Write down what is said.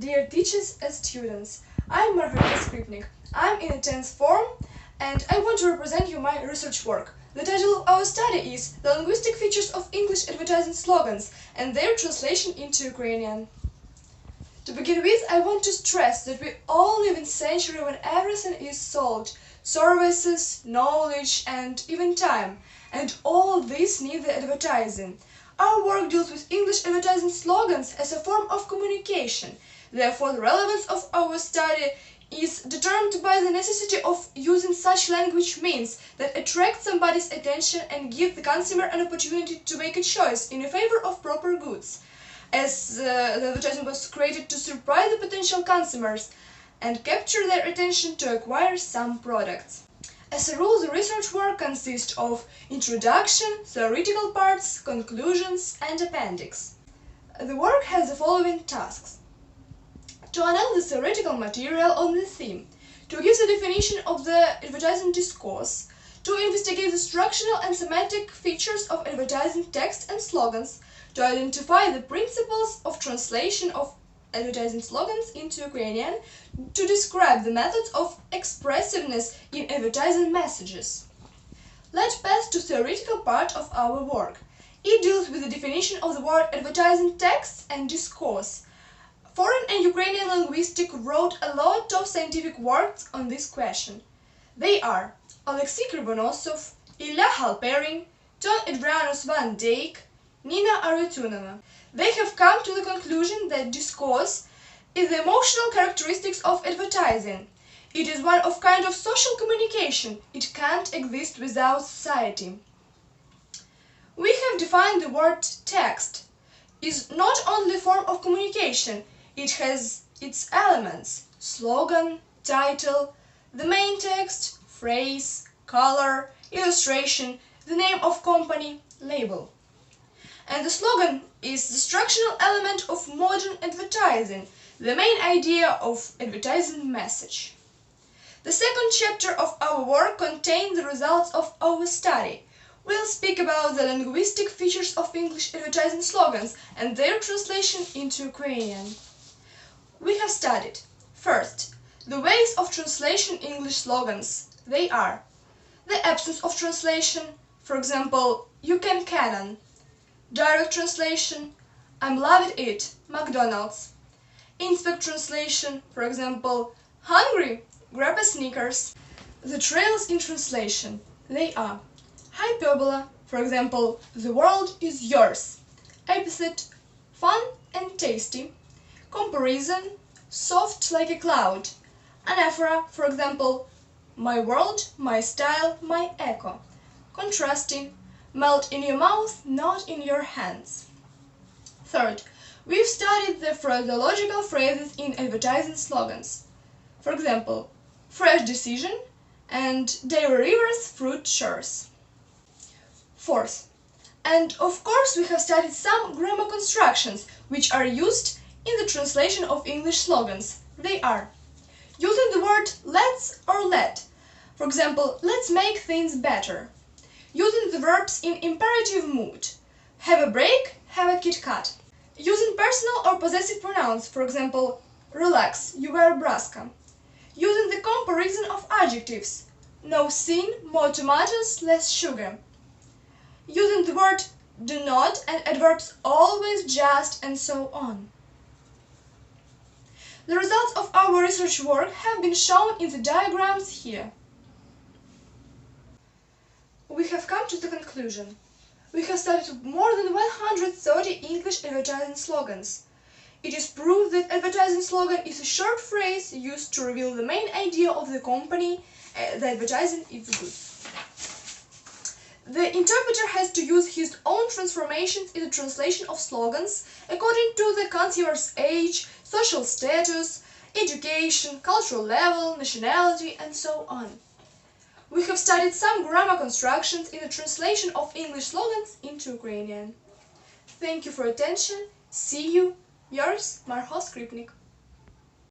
dear teachers and students. I'm Margarita Skripnik. I'm in a 10th form and I want to represent you my research work. The title of our study is The Linguistic Features of English Advertising Slogans and Their Translation into Ukrainian. To begin with, I want to stress that we all live in a century when everything is sold. Services, knowledge and even time. And all this need the advertising. Our work deals with English advertising slogans as a form of communication. Therefore, the relevance of our study is determined by the necessity of using such language means that attract somebody's attention and give the consumer an opportunity to make a choice in favor of proper goods. As the advertising was created to surprise the potential consumers and capture their attention to acquire some products. As a rule, the research work consists of introduction, theoretical parts, conclusions, and appendix. The work has the following tasks: to analyze the theoretical material on the theme, to give the definition of the advertising discourse, to investigate the structural and semantic features of advertising text and slogans, to identify the principles of translation of advertising slogans into Ukrainian, to describe the methods of expressiveness in advertising messages. Let's pass to the theoretical part of our work. It deals with the definition of the word advertising text and discourse. Foreign and Ukrainian linguistics wrote a lot of scientific works on this question. They are Alexei Krivonosov, Ilya Halperin, Ton Adrianus van Dijk, Nina Arutyunova. They have come to the conclusion that discourse is the emotional characteristics of advertising. It is one of kind of social communication. It can't exist without society. We have defined the word text is not only a form of communication. It has its elements: slogan, title, the main text, phrase, color, illustration, the name of company, label. And the slogan is the structural element of modern advertising, the main idea of advertising message. The second chapter of our work contains the results of our study. We'll speak about the linguistic features of English advertising slogans and their translation into Ukrainian. We have studied, first, the ways of translation English slogans. They are the absence of translation, for example, you can canon. Direct translation, I'm loving it, McDonald's. Inspect translation, for example, hungry, grab a Snickers. The trails in translation, they are hyperbola, for example, the world is yours. Epithet, fun and tasty. Comparison, soft like a cloud. Anaphora, for example, my world, my style, my echo. Contrasting, melt in your mouth, not in your hands. Third, we've studied the phraseological phrases in advertising slogans. For example, fresh decision and Dairy Rivers fruit shores. Fourth, and of course we have studied some grammar constructions which are used in the translation of English slogans. They are using the word let's or let. For example, let's make things better. Using the verbs in imperative mood. Have a break, have a Kit Kat. Using personal or possessive pronouns, for example, relax, you wear braska. Using the comparison of adjectives. No sin, more tomatoes, less sugar. Using the word do not and adverbs always, just, and so on. The results of our research work have been shown in the diagrams here. We have come to the conclusion. We have studied more than 130 English advertising slogans. It is proved that advertising slogan is a short phrase used to reveal the main idea of the company, the advertising is good. The interpreter has to use his own transformations in the translation of slogans according to the consumer's age, social status, education, cultural level, nationality, and so on. We have studied some grammar constructions in the translation of English slogans into Ukrainian. Thank you for attention. See you. Yours, Marho Skripnik.